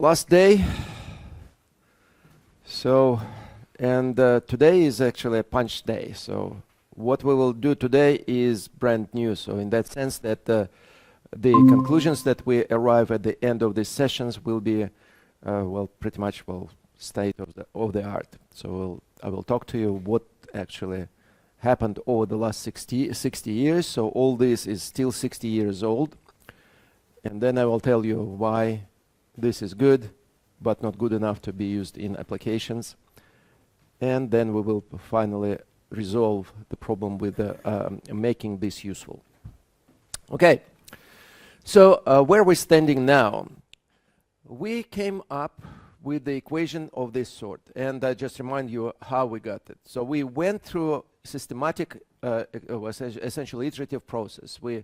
last day. So, and today is actually a punch day. So what we will do today is brand new. So in that sense that the conclusions that we arrive at the end of these sessions will be, well, pretty much state of the art. So I will talk to you what actually happened over the last 60 years. So all this is still 60 years old. And then I will tell you why this is good, but not good enough to be used in applications. And then we will finally resolve the problem with making this useful. Okay, so where we're standing now, we came up with the equation of this sort, and I just remind you how we got it. So we went through systematic, essentially iterative process. We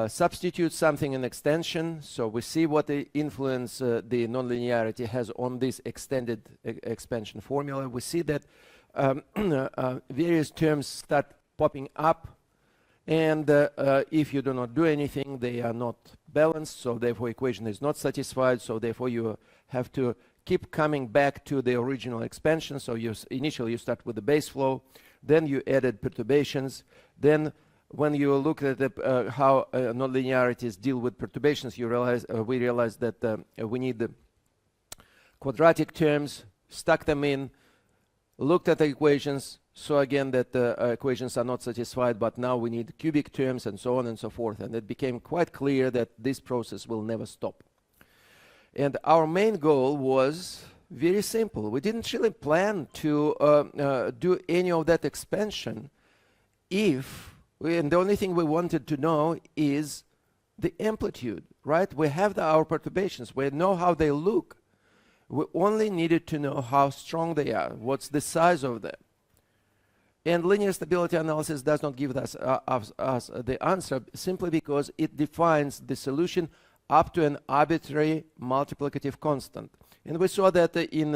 substitute something in extension, so we see what the influence the nonlinearity has on this extended expansion formula. We see that various terms start popping up, and if you do not do anything, they are not balanced, so therefore equation is not satisfied, so therefore you have to keep coming back to the original expansion. So initially you start with the base flow, then you added perturbations, then when you look at how nonlinearities deal with perturbations, you realize we realize that we need the quadratic terms, stuck them in, looked at the equations, so again that the equations are not satisfied, but now we need cubic terms and so on and so forth, and it became quite clear that this process will never stop. And our main goal was very simple. We didn't really plan to do any of that expansion and the only thing we wanted to know is the amplitude, right? We have our perturbations, we know how they look. We only needed to know how strong they are, what's the size of them. And linear stability analysis does not give us the answer simply because it defines the solution up to an arbitrary multiplicative constant. And we saw that in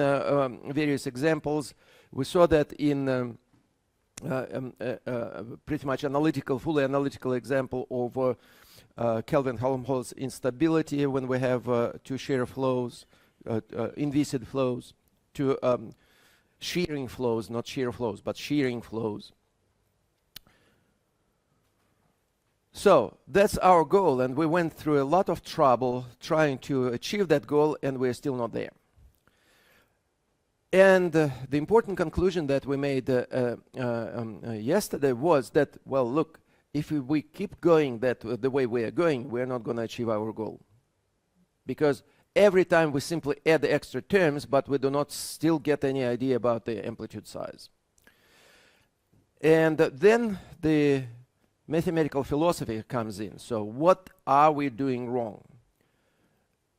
various examples. We saw that in pretty much fully analytical example of Kelvin-Helmholtz instability when we have two shear flows, inviscid flows, two shearing flows, not shear flows, but shearing flows. So that's our goal, and we went through a lot of trouble trying to achieve that goal, and we're still not there. And the important conclusion that we made yesterday was that, well, look, if we keep going the way we are going, we're not going to achieve our goal. Because every time we simply add the extra terms, but we do not still get any idea about the amplitude size. And then the mathematical philosophy comes in. So what are we doing wrong?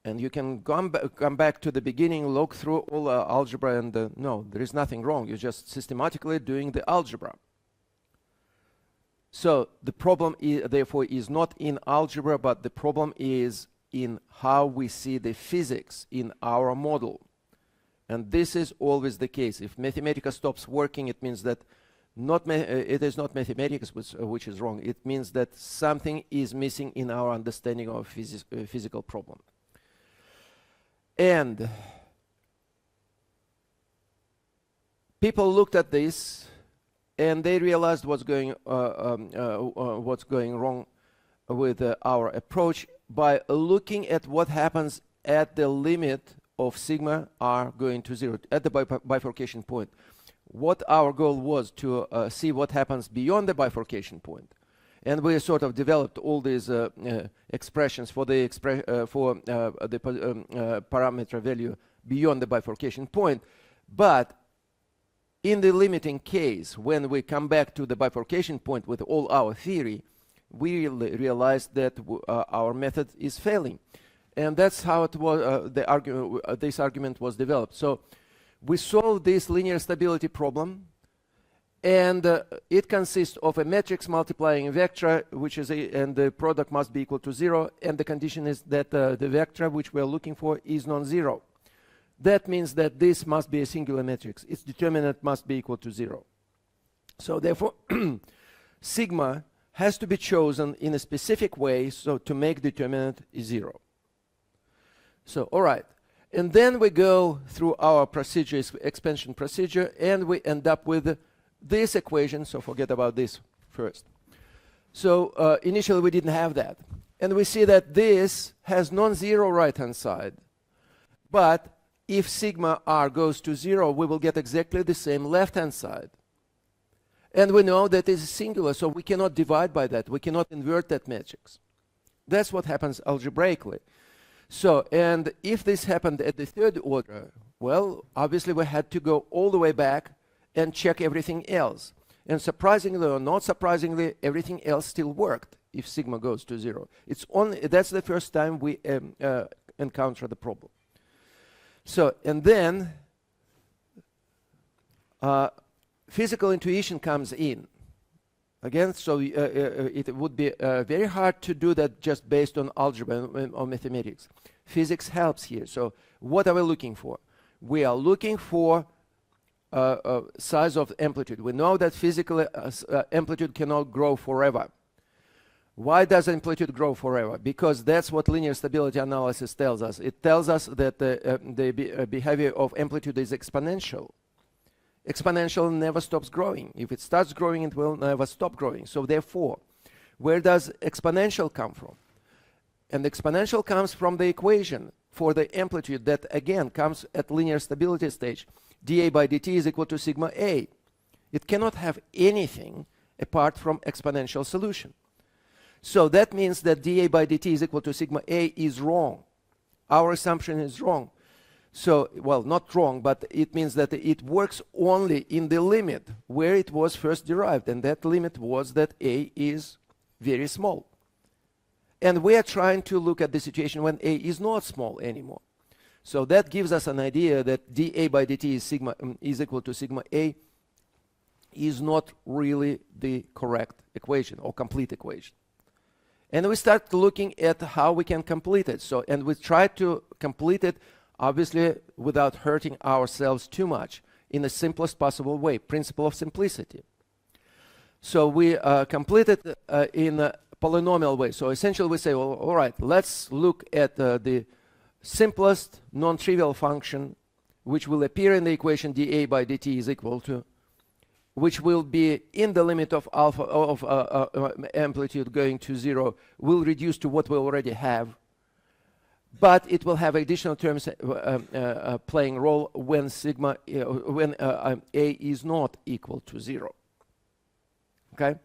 And you can come back to the beginning, look through all algebra, and no, there is nothing wrong. You're just systematically doing the algebra. So the problem, therefore, is not in algebra, but the problem is in how we see the physics in our model. And this is always the case. If Mathematica stops working, it means that it is not Mathematics which is wrong. It means that something is missing in our understanding of physical problem. And people looked at this and they realized what's going wrong with our approach by looking at what happens at the limit of sigma r going to 0, at the bifurcation point. What our goal was to see what happens beyond the bifurcation point. And we sort of developed all these expressions for the parameter value beyond the bifurcation point. But in the limiting case, when we come back to the bifurcation point with all our theory, we realized that our method is failing. And that's how it was, this argument was developed. So we solved this linear stability problem. And it consists of a matrix multiplying a vector, which is and the product must be equal to 0. And the condition is that the vector which we are looking for is non-zero. That means that this must be a singular matrix. Its determinant must be equal to 0. So therefore, sigma has to be chosen in a specific way so to make determinant is 0. So, all right. And then we go through our procedure, expansion procedure, and we end up with this equation. So forget about this first. So initially we didn't have that. And we see that this has non-zero right-hand side. But if sigma r goes to 0, we will get exactly the same left-hand side. And we know that it's singular, so we cannot divide by that. We cannot invert that matrix. That's what happens algebraically. So, and if this happened at the third order, well, obviously we had to go all the way back and check everything else. And surprisingly or not surprisingly, everything else still worked if sigma goes to 0. It's only, that's the first time we encounter the problem. So, and then physical intuition comes in. Again, so it would be very hard to do that just based on algebra or mathematics. Physics helps here. So what are we looking for? We are looking for size of amplitude. We know that physical amplitude cannot grow forever. Why does amplitude grow forever? Because that's what linear stability analysis tells us. It tells us that the behavior of amplitude is exponential. Exponential never stops growing. If it starts growing, it will never stop growing. So therefore, where does exponential come from? And exponential comes from the equation for the amplitude that again comes at linear stability stage. dA by dt is equal to sigma a. It cannot have anything apart from exponential solution. So that means that dA by dt is equal to sigma a is wrong. Our assumption is wrong. So, well, not wrong, but it means that it works only in the limit where it was first derived, and that limit was that a is very small. And we are trying to look at the situation when a is not small anymore. So that gives us an idea that dA by dt is equal to sigma a is not really the correct equation or complete equation. And we start looking at how we can complete it. So, and we try to complete it obviously without hurting ourselves too much in the simplest possible way, principle of simplicity. So we complete it in a polynomial way. So essentially we say, well, all right, let's look at the simplest non-trivial function which will appear in the equation dA by dt is equal to, which will be in the limit of alpha of amplitude going to 0, will reduce to what we already have. But it will have additional terms playing role when sigma, when a is not equal to 0. Okay,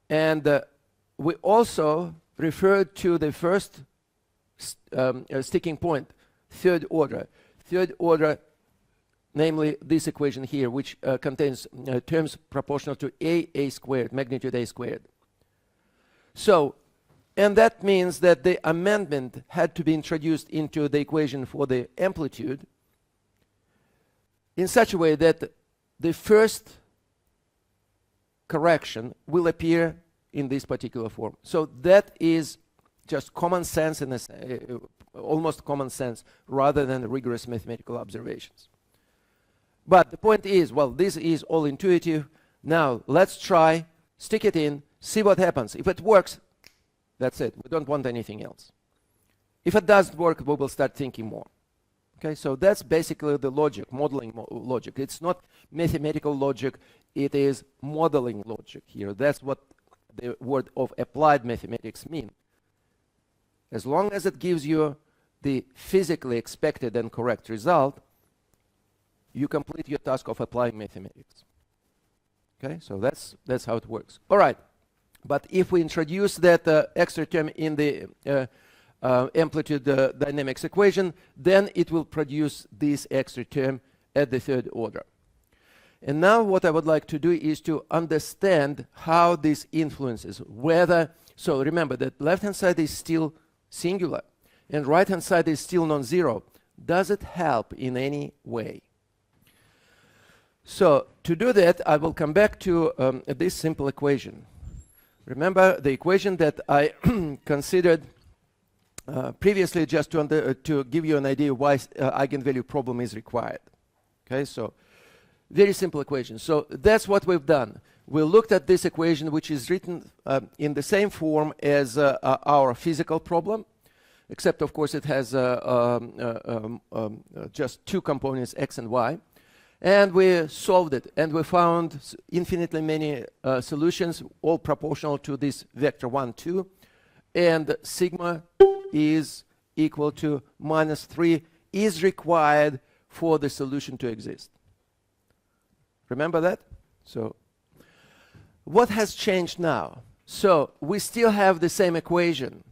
and we also referred to the first sticking point, third order. Third order, namely this equation here, which contains terms proportional to a squared, magnitude a squared. So. And that means that the amendment had to be introduced into the equation for the amplitude in such a way that the first correction will appear in this particular form. So that is just common sense, in almost common sense, rather than rigorous mathematical observations. But the point is, well, this is all intuitive. Now let's try, stick it in, see what happens. If it works, that's it. We don't want anything else. If it doesn't work, we will start thinking more. Okay, so that's basically the logic, modeling logic. It's not mathematical logic, it is modeling logic here. That's what the word of applied mathematics means. As long as it gives you the physically expected and correct result, you complete your task of applying mathematics. Okay, so that's how it works. All right. But if we introduce that extra term in the amplitude dynamics equation, then it will produce this extra term at the third order. And now what I would like to do is to understand how this influences whether, so remember that left-hand side is still singular and right-hand side is still non-zero. Does it help in any way? So to do that, I will come back to this simple equation. Remember the equation that I considered previously, just to give you an idea why eigenvalue problem is required. Okay, so very simple equation. So that's what we've done. We looked at this equation, which is written in the same form as our physical problem. except of course it has just two components, x and y. And we solved it, and we found infinitely many solutions, all proportional to this vector 1, 2. And sigma is equal to -3 is required for the solution to exist. Remember that? So what has changed now? So we still have the same equation,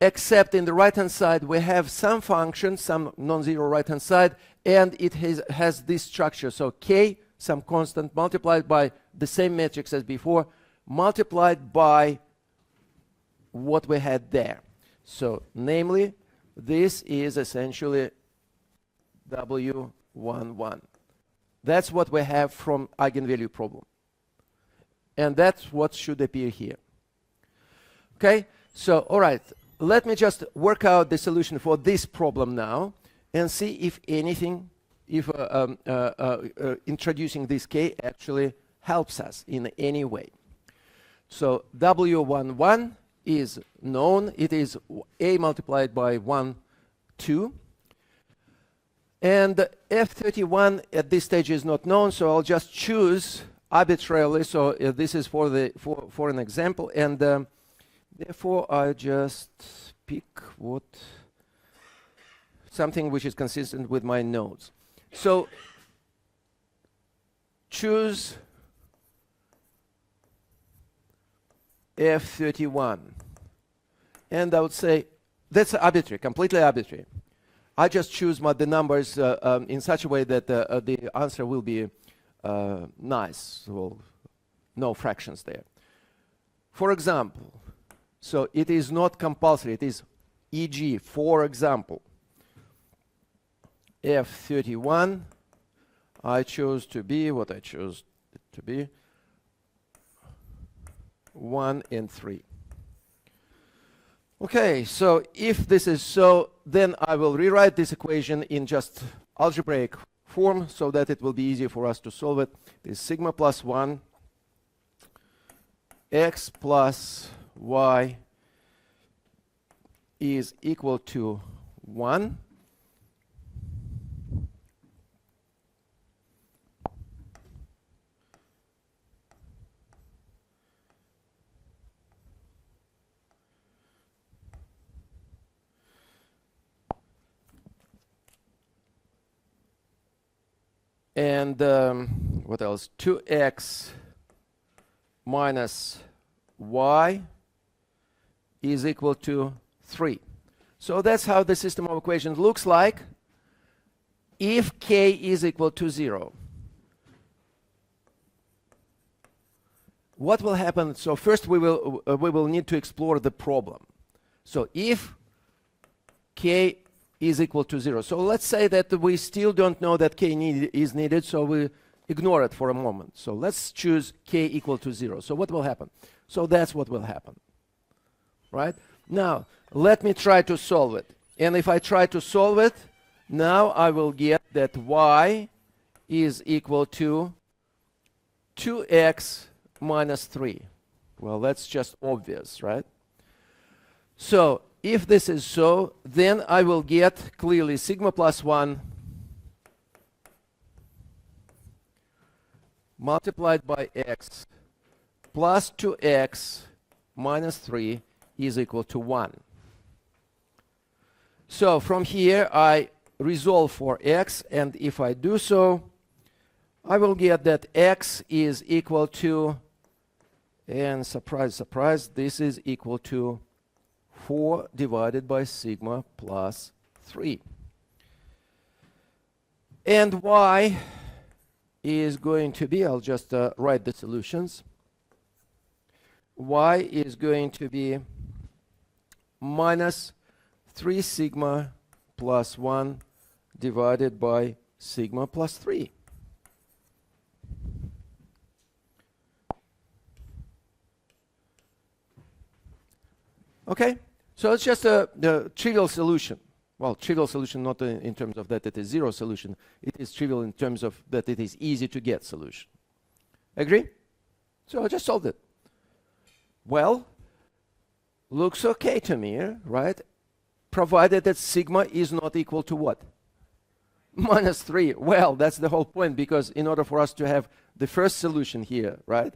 except in the right-hand side we have some function, some non-zero right-hand side, and it has this structure. So k, some constant, multiplied by the same matrix as before, multiplied by what we had there. So namely, this is essentially W11. That's what we have from eigenvalue problem. And that's what should appear here. Okay? So, all right. Let me just work out the solution for this problem now and see if anything, if introducing this k actually helps us in any way. So W11 is known. It is a multiplied by 1, 2. And F31 at this stage is not known, so I'll just choose arbitrarily. So this is for an example, and therefore I just pick something which is consistent with my nodes. So choose F31, and I would say that's arbitrary, completely arbitrary. I just choose the numbers in such a way that the answer will be nice, well, no fractions there. For example, so it is not compulsory, it is e.g., for example, F31, I chose to be what I chose it to be, 1 and 3. Okay, so if this is so, then I will rewrite this equation in just algebraic form so that it will be easier for us to solve it. This sigma plus 1, x plus y is equal to 1. And what else? 2x minus y is equal to 3. So that's how the system of equations looks like if k is equal to 0. What will happen? So first we will need to explore the problem. So if k is equal to 0. So let's say that we still don't know that k is needed, so we ignore it for a moment. So let's choose k equal to 0. So what will happen? So that's what will happen. Right? Now, let me try to solve it. And if I try to solve it, now I will get that y is equal to 2x minus 3. Well, that's just obvious, right? So if this is so, then I will get clearly sigma plus 1 multiplied by x plus 2x minus 3 is equal to 1. So from here I resolve for x, and if I do so, I will get that x is equal to, and surprise, surprise, this is equal to 4 divided by sigma plus 3. And y is going to be, I'll just write the solutions. Y is going to be minus 3 sigma plus 1 divided by sigma plus 3. Okay? So it's just the trivial solution. Well, trivial solution not in terms of that it is zero solution. It is trivial in terms of that it is easy to get solution. Agree? So I just solved it. Well, looks okay to me, right? provided that sigma is not equal to what? -3. Well, that's the whole point, because in order for us to have the first solution here, right,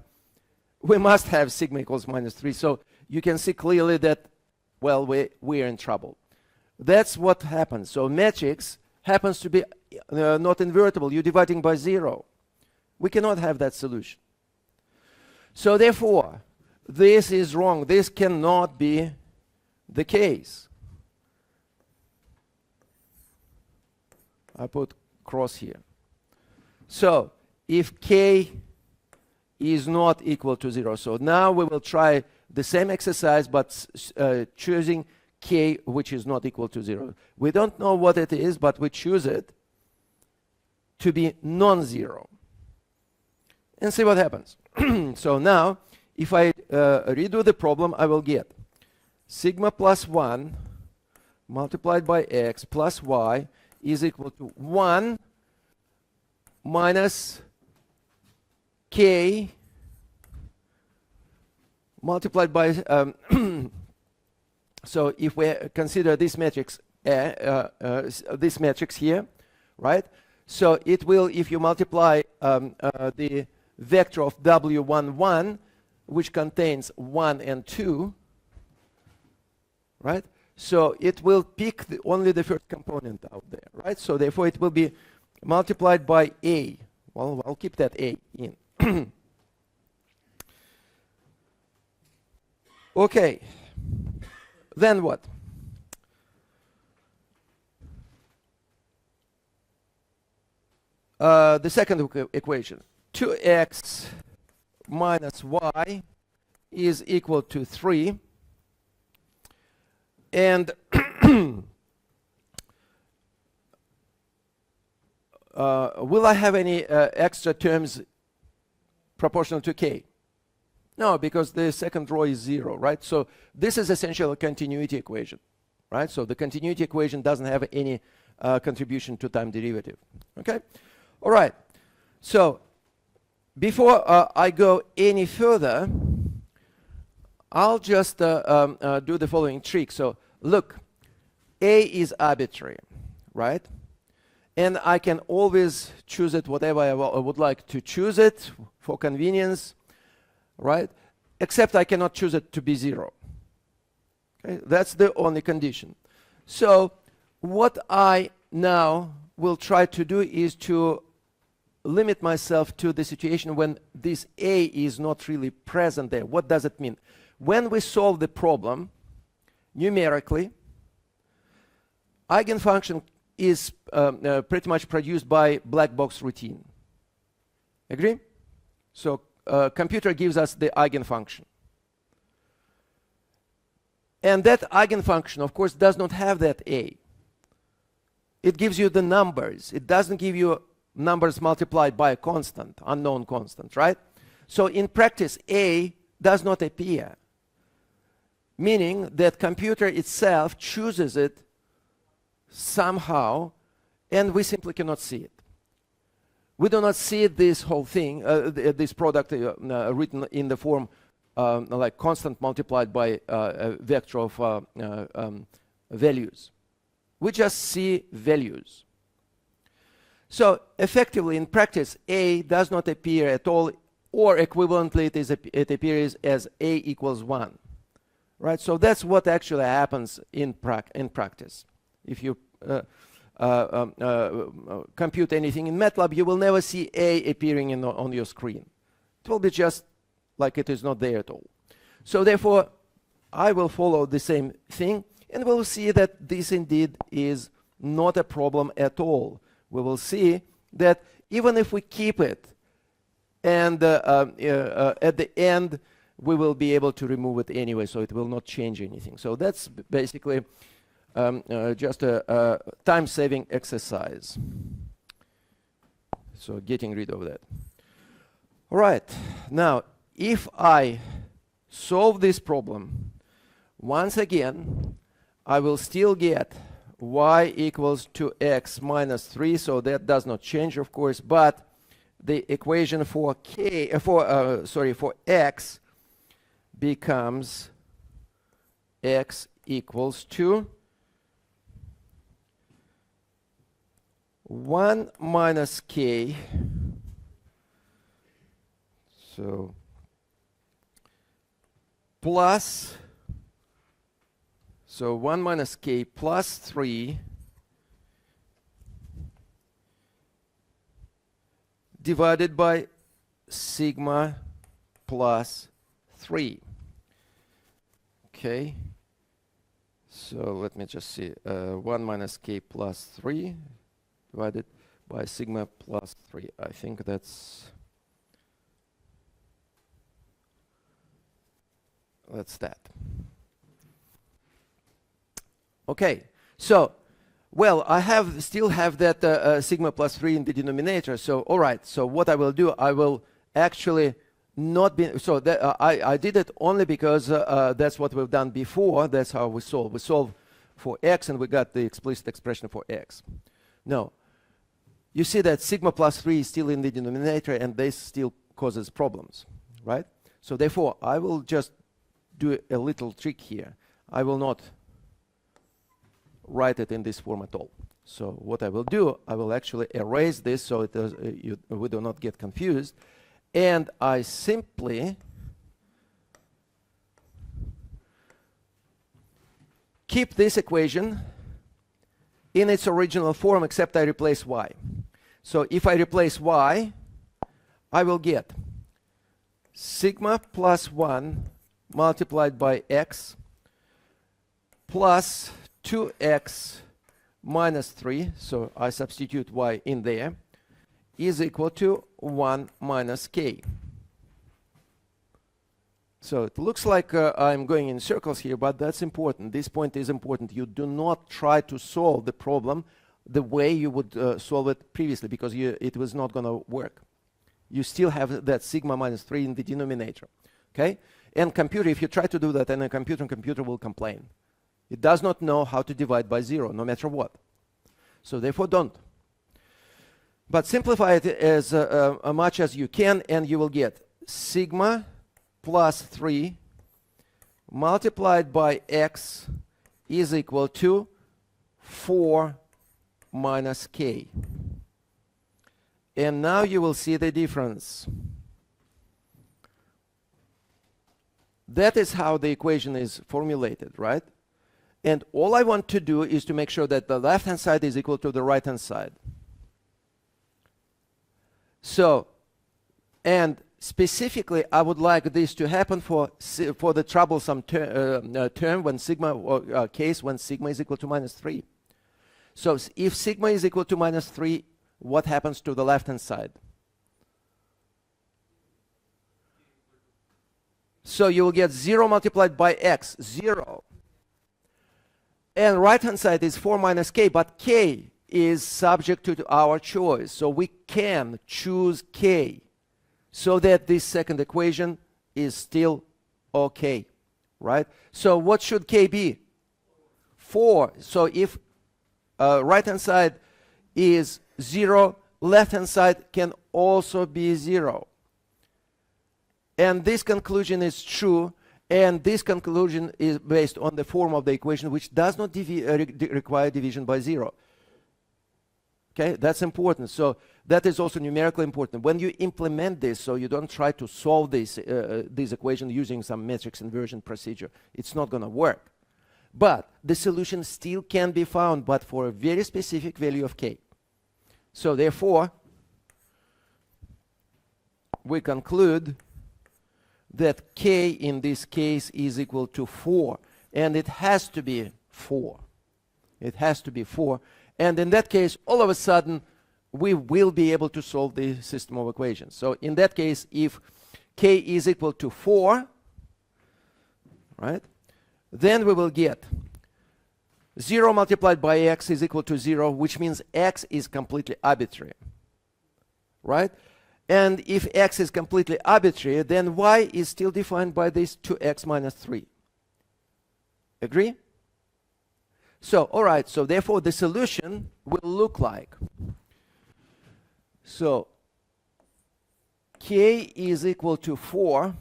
we must have sigma equals -3. So you can see clearly that, well, we're in trouble. That's what happens. So matrix happens to be not invertible. You're dividing by 0. We cannot have that solution. So therefore, this is wrong. This cannot be the case. I put cross here. So if k is not equal to 0, so now we will try the same exercise, but choosing k which is not equal to 0. We don't know what it is, but we choose it to be non-zero. And see what happens. So now, if I redo the problem, I will get sigma plus 1 multiplied by x plus y is equal to 1 minus k multiplied by so if we consider this matrix here, right? So it will, if you multiply the vector of W11, which contains 1 and 2, right? So it will pick only the first component out there, right? So therefore it will be multiplied by a. Well, I'll keep that a in. Okay. Then what? The second equation. 2x minus y is equal to 3. And will I have any extra terms proportional to k? No, because the second row is 0, right? So this is essentially a continuity equation, right? So the continuity equation doesn't have any contribution to time derivative, okay? All right, so before I go any further, I'll just do the following trick. So look, a is arbitrary, right? And I can always choose it whatever I would like to choose it for convenience, right? Except I cannot choose it to be 0. Okay? That's the only condition. So what I now will try to do is to limit myself to the situation when this a is not really present there. What does it mean? When we solve the problem numerically, eigenfunction is pretty much produced by black box routine. Agree? So computer gives us the eigenfunction. And that eigenfunction, of course, does not have that a. It gives you the numbers. It doesn't give you numbers multiplied by a constant, unknown constant, right? So in practice, a does not appear, meaning that computer itself chooses it somehow, and we simply cannot see it. We do not see this whole thing, this product written in the form like constant multiplied by a vector of values. We just see values. So effectively, in practice, a does not appear at all, or equivalently, it appears as a equals 1. Right? So that's what actually happens in practice. If you compute anything in MATLAB, you will never see a appearing on your screen. It will be just like it is not there at all. So therefore, I will follow the same thing, and we'll see that this indeed is not a problem at all. We will see that even if we keep it, and at the end, we will be able to remove it anyway, so it will not change anything. So that's basically just a time-saving exercise. So getting rid of that. All right. Now, if I solve this problem, once again, I will still get y equals to x minus 3, so that does not change, of course, but the equation for for x becomes x equals to 1 minus k, so plus, so 1 minus k plus 3 divided by sigma plus 3. Okay, so let me just see, 1 minus k plus 3 divided by sigma plus 3. I think that's that. Okay, so, well, I still have that sigma plus 3 in the denominator. So, all right, so what I will do, I will actually not be, so that, I did it only because that's what we've done before. That's how we solve. We solve for x and we got the explicit expression for x. Now, you see that sigma plus 3 is still in the denominator and this still causes problems, right? So therefore, I will just do a little trick here. I will not write it in this form at all. So what I will do, I will actually erase this so it does, we do not get confused. And I simply keep this equation in its original form, except I replace y. So if I replace y, I will get sigma plus 1 multiplied by x plus 2x minus 3, so I substitute y in there, is equal to 1 minus k. So it looks like I'm going in circles here, but that's important. This point is important. You do not try to solve the problem the way you would solve it previously, because it was not going to work. You still have that sigma minus 3 in the denominator. Okay? And computer, if you try to do that, and a computer will complain. It does not know how to divide by 0, no matter what. So therefore, don't. But simplify it as much as you can, and you will get sigma plus 3 multiplied by x is equal to 4 minus k. And now you will see the difference. That is how the equation is formulated, right? And all I want to do is to make sure that the left-hand side is equal to the right-hand side. So, and specifically, I would like this to happen for the troublesome term when sigma, or case when sigma is equal to minus 3. So if sigma is equal to minus 3, what happens to the left-hand side? So you will get 0 multiplied by x, 0. And right-hand side is 4 minus k, but k is subject to our choice. So we can choose k so that this second equation is still okay, right? So what should k be? 4. So if right-hand side is 0, left-hand side can also be 0. And this conclusion is true, and this conclusion is based on the form of the equation, which does not require division by 0. Okay, that's important. So that is also numerically important. When you implement this, so you don't try to solve this equation using some matrix inversion procedure, it's not going to work. But the solution still can be found, but for a very specific value of k. So therefore, we conclude that k in this case is equal to 4, and it has to be 4. It has to be 4. And in that case, all of a sudden, we will be able to solve the system of equations. So in that case, if k is equal to 4, right, then we will get 0 multiplied by x is equal to 0, which means x is completely arbitrary, right? And if x is completely arbitrary, then y is still defined by this 2x minus 3. Agree? So, all right, so therefore the solution will look like, so k is equal to 4,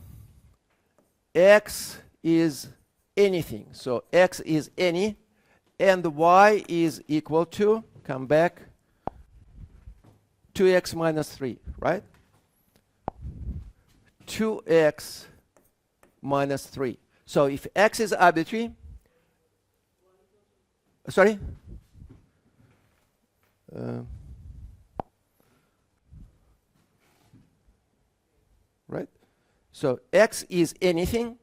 x is anything, so x is any, and y is equal to, come back, 2x minus 3, right? 2x minus 3. So if x is arbitrary, sorry? Right? So x is anything,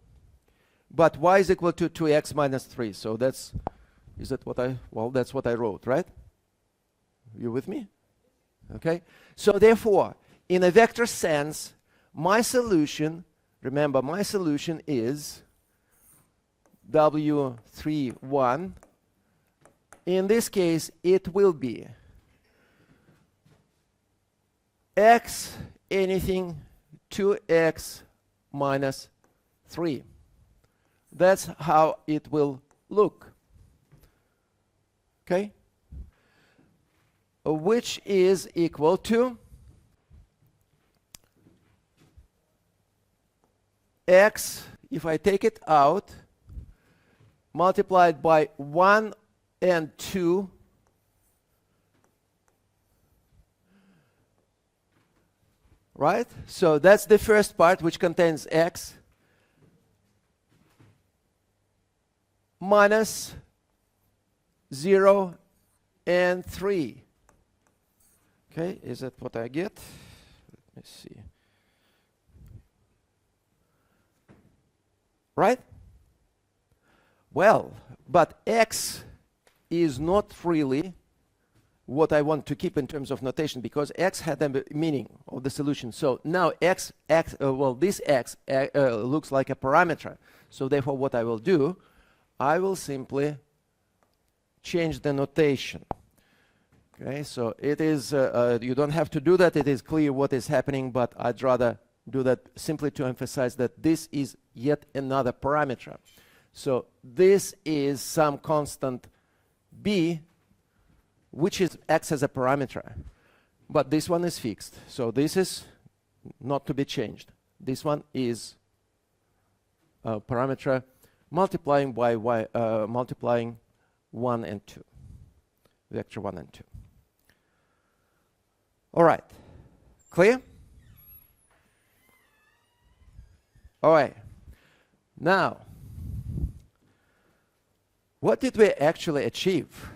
but y is equal to 2x minus 3. So that's, is that what I, well, that's what I wrote, right? You with me? Okay. So therefore, in a vector sense, my solution, remember my solution is W31. In this case, it will be x anything 2x minus 3. That's how it will look. Okay? Which is equal to x, if I take it out, multiplied by 1 and 2 right? So that's the first part, which contains x minus 0 and 3. Okay, is that what I get? Let me see. Right? Well, but x is not really what I want to keep in terms of notation, because x had a meaning of the solution. So now this x looks like a parameter. So therefore what I will do, I will simply change the notation. Okay, so it is, you don't have to do that, it is clear what is happening, but I'd rather do that simply to emphasize that this is yet another parameter. So this is some constant b, which is acts as a parameter, but this one is fixed. So this is not to be changed. This one is a parameter multiplying by multiplying 1 and 2, vector 1 and 2. All right, clear? All right, now what did we actually achieve?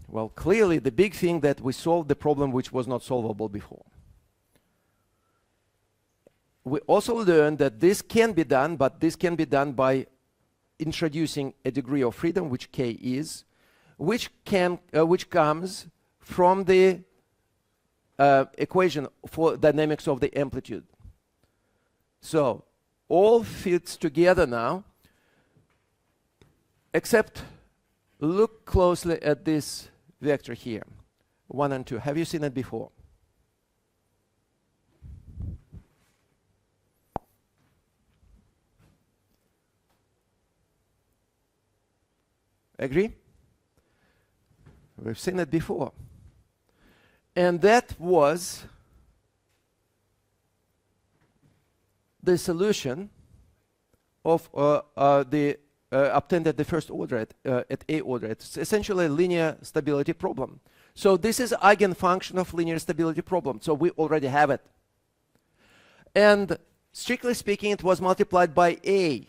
Well, clearly the big thing that we solved the problem which was not solvable before. We also learned that this can be done, but this can be done by introducing a degree of freedom, which k is, which comes from the equation for dynamics of the amplitude. So all fits together now, except look closely at this vector here, 1 and 2. Have you seen it before? Agree? We've seen it before. And that was the solution of the obtained at the first order, at A order. It's essentially a linear stability problem. So this is eigenfunction of linear stability problem. So we already have it. And strictly speaking, it was multiplied by A,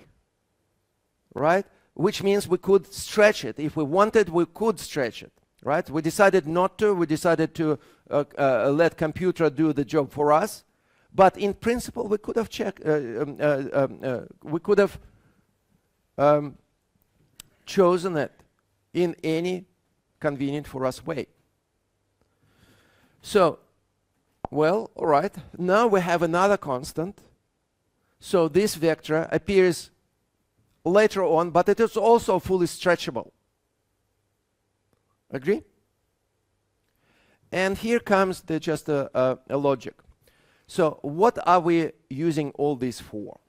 right? Which means we could stretch it. If we wanted, we could stretch it, right? We decided not to. We decided to let computer do the job for us. But in principle, we could have checked. We could have chosen it in any convenient for us way. So, well, all right. Now we have another constant. So this vector appears later on, but it is also fully stretchable. Agree? And here comes just a logic. So what are we using all this for?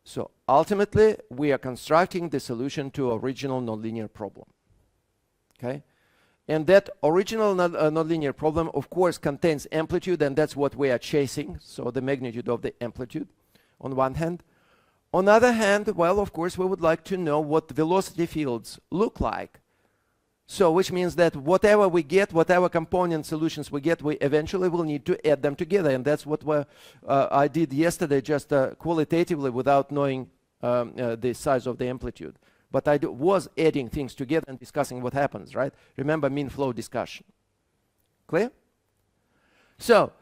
So ultimately, we are constructing the solution to original nonlinear problem. Okay? And that original nonlinear problem, of course, contains amplitude, and that's what we are chasing. So the magnitude of the amplitude on one hand. On the other hand, well, of course, we would like to know what velocity fields look like. So which means that whatever we get, whatever component solutions we get, we eventually will need to add them together. And that's what I did yesterday, just qualitatively without knowing the size of the amplitude. But I was adding things together and discussing what happens, right? Remember mean flow discussion. Clear? So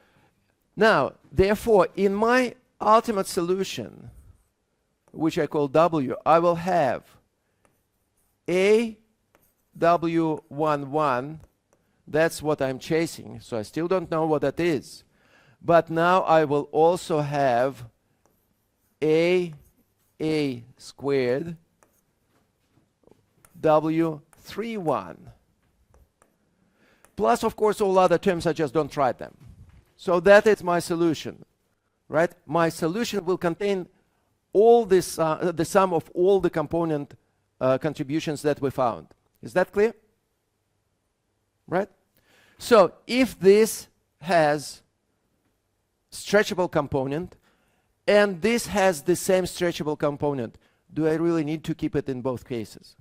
now, therefore, in my ultimate solution, which I call W, I will have A W11, that's what I'm chasing, so I still don't know what that is. But now I will also have A squared W31. Plus, of course, all other terms, I just don't write them. So that is my solution, right? My solution will contain all this, the sum of all the component contributions that we found. Is that clear? Right? So if this has stretchable component and this has the same stretchable component, do I really need to keep it in both cases?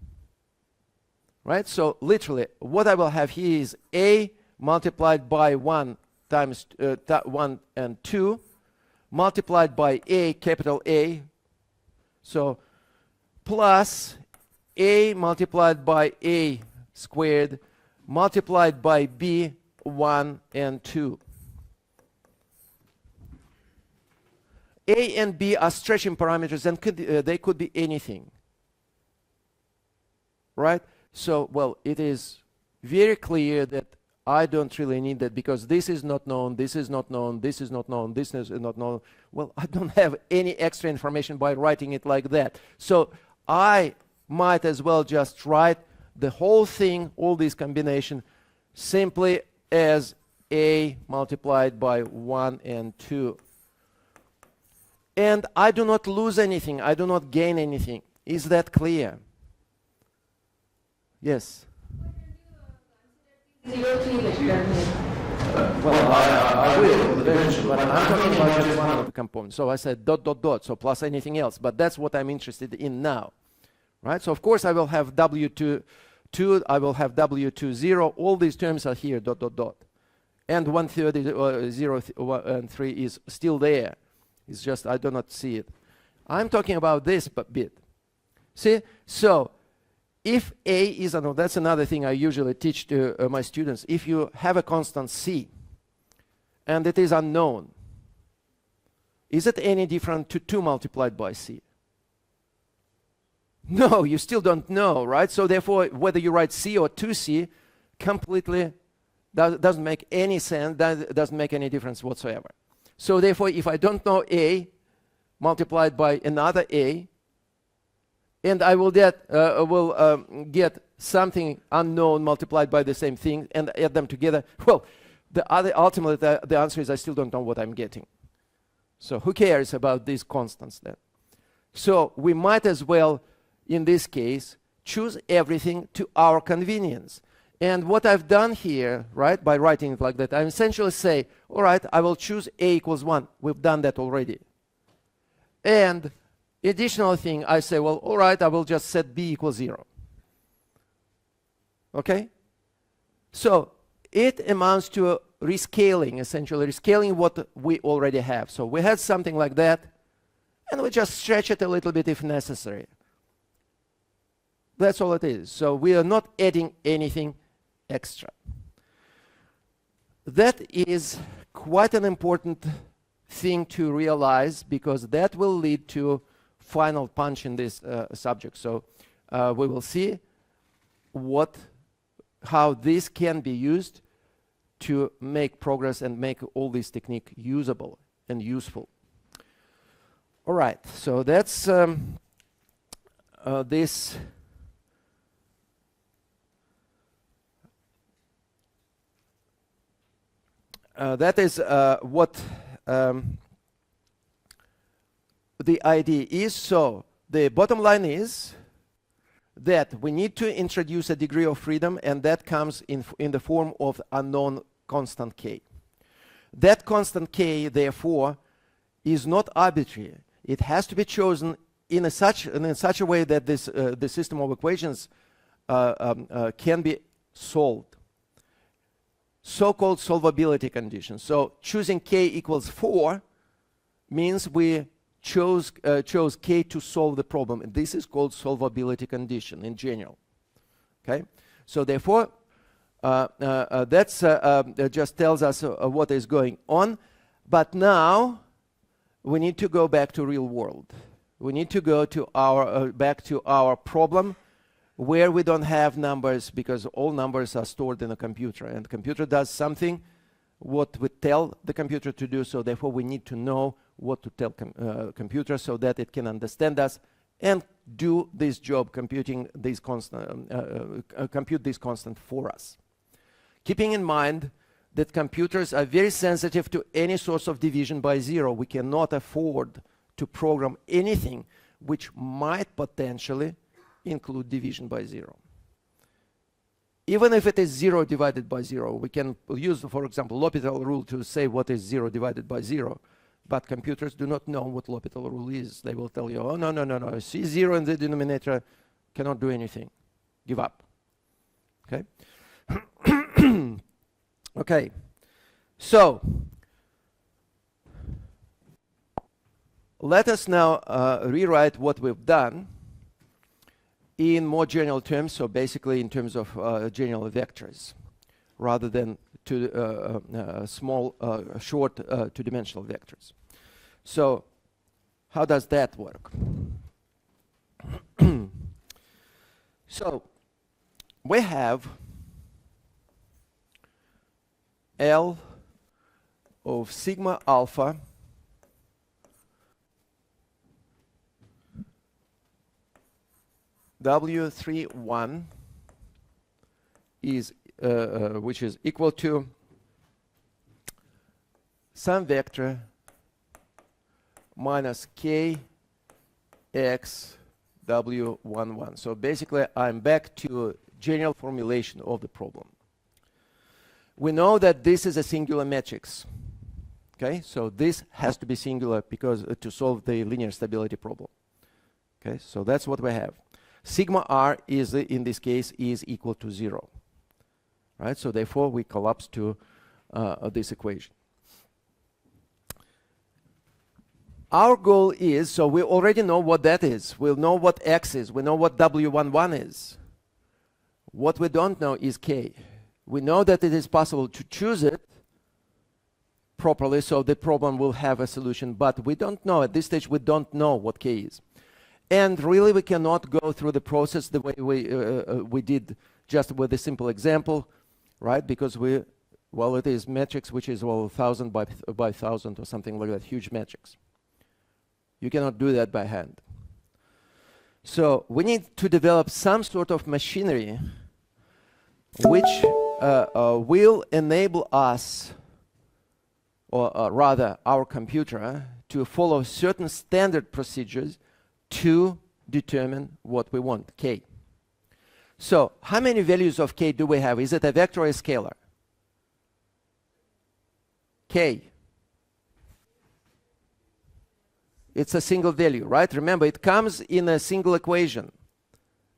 Right? So literally what I will have here is A multiplied by 1 times 1 and 2 multiplied by A, capital A, so plus A multiplied by A squared multiplied by B 1 and 2. A and B are stretching parameters and they could be anything. Right? So, well, it is very clear that I don't really need that because this is not known, this is not known, this is not known, this is not known. Well, I don't have any extra information by writing it like that. So I might as well just write the whole thing, all this combination, simply as A multiplied by 1 and 2. And I do not lose anything, I do not gain anything. Is that clear? Yes? Well, I will eventually, but I'm talking about just one of the components. So I said dot, dot, dot, so plus anything else. But that's what I'm interested in now. Right? So of course I will have W2, I will have W2, 0. All these terms are here, dot, dot, dot. And 1/3 is 0 and 3 is still there. It's just I do not see it. I'm talking about this bit. See? So if A is unknown, that's another thing I usually teach to my students. If you have a constant C and it is unknown, is it any different to 2 multiplied by C? No, you still don't know, right? So therefore, whether you write C or 2C completely doesn't make any sense, doesn't make any difference whatsoever. So therefore, if I don't know A multiplied by another A, and I will get something unknown multiplied by the same thing and add them together, well, ultimately the answer is I still don't know what I'm getting. So who cares about these constants then? So we might as well, in this case, choose everything to our convenience. And what I've done here, right, by writing it like that, I essentially say, all right, I will choose A equals 1. We've done that already. And additional thing, I say, well, all right, I will just set B equals 0. Okay? So it amounts to a rescaling, essentially, rescaling what we already have. So we had something like that, and we just stretch it a little bit if necessary. That's all it is. So we are not adding anything extra. That is quite an important thing to realize because that will lead to final punch in this subject. So we will see how this can be used to make progress and make all this technique usable and useful. All right, so that's this. That is what the idea is. So the bottom line is that we need to introduce a degree of freedom, and that comes in the form of unknown constant k. That constant k, therefore, is not arbitrary. It has to be chosen in such a way that this the system of equations can be solved. So-called solvability condition. So choosing k equals 4 means we chose k to solve the problem. And this is called solvability condition in general. Okay? So therefore, that just tells us what is going on. But now we need to go back to real world. We need to go to our back to our problem where we don't have numbers, because all numbers are stored in a computer, and the computer does something what we tell the computer to do. So therefore we need to know what to tell computer so that it can understand us and do this job, computing this constant, compute this constant for us. Keeping in mind that computers are very sensitive to any source of division by 0. We cannot afford to program anything which might potentially include division by 0. Even if it is 0 divided by 0, we can use, for example, L'Hopital rule to say what is 0 divided by 0. But computers do not know what L'Hopital rule is. They will tell you, oh, no, see 0 in the denominator, cannot do anything. Give up. Okay? Okay. So, let us now rewrite what we've done in more general terms, so basically in terms of general vectors, rather than to small, short two-dimensional vectors. So, how does that work? So, we have L of sigma alpha W31 is which is equal to some vector minus k x W11. So basically I'm back to general formulation of the problem. We know that this is a singular matrix. Okay, so this has to be singular because to solve the linear stability problem. Okay, so that's what we have. Sigma r is, in this case, is equal to 0. Right, so therefore we collapse to this equation. Our goal is, so we already know what that is. We'll know what x is. We know what W11 is. What we don't know is k. We know that it is possible to choose it properly, so the problem will have a solution, but we don't know. At this stage, we don't know what k is. And really, we cannot go through the process the way we did just with a simple example, right? Because well, it is matrix which is, well, 1,000 by 1,000 or something like that, huge matrix. You cannot do that by hand. So we need to develop some sort of machinery which will enable us, or rather our computer, to follow certain standard procedures to determine what we want, k. So how many values of k do we have? Is it a vector or a scalar? K. It's a single value, right? Remember, it comes in a single equation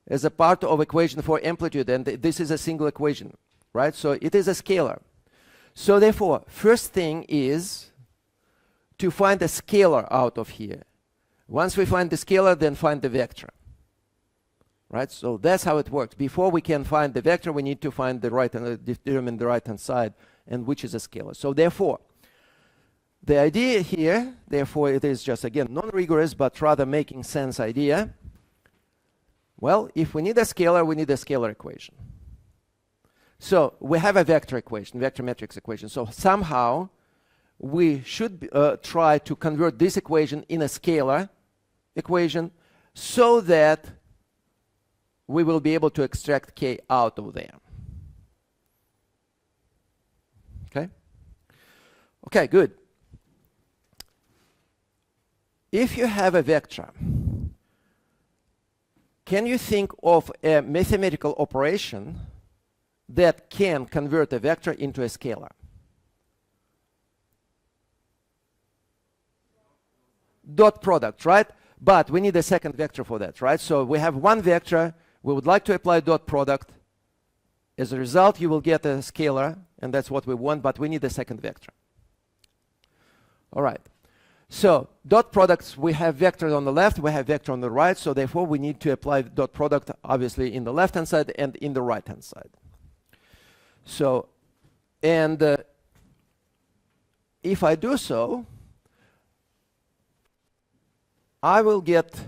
as a part of equation for amplitude, and this is a single equation, right? So it is a scalar. So therefore, first thing is to find a scalar out of here. Once we find the scalar, then find the vector. Right? So that's how it works. Before we can find the vector, we need to find the right and determine the right-hand side, and which is a scalar. So therefore, the idea here, therefore, it is just, again, non-rigorous, but rather making sense idea. Well, if we need a scalar, we need a scalar equation. So we have a vector equation, vector matrix equation. So somehow we should try to convert this equation in a scalar equation so that we will be able to extract k out of there. Okay? Okay, good. If you have a vector, can you think of a mathematical operation that can convert a vector into a scalar? Dot product, right? But we need a second vector for that, right? So we have one vector, we would like to apply dot product, as a result, you will get a scalar, and that's what we want, but we need a second vector. All right. So dot products, we have vector on the left, we have vector on the right, so therefore we need to apply dot product obviously in the left-hand side and in the right-hand side. So, and if I do so, I will get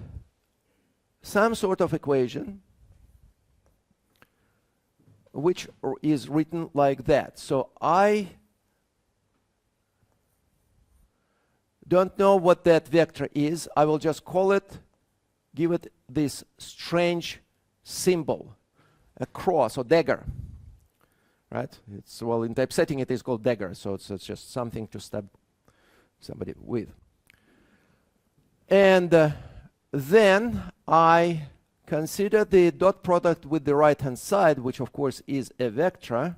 some sort of equation which is written like that. So I don't know what that vector is. I will just call it, give it this strange symbol, a cross or dagger, right? It's, well, in typesetting it is called dagger, so it's just something to stab somebody with. And then I consider the dot product with the right-hand side, which of course is a vector.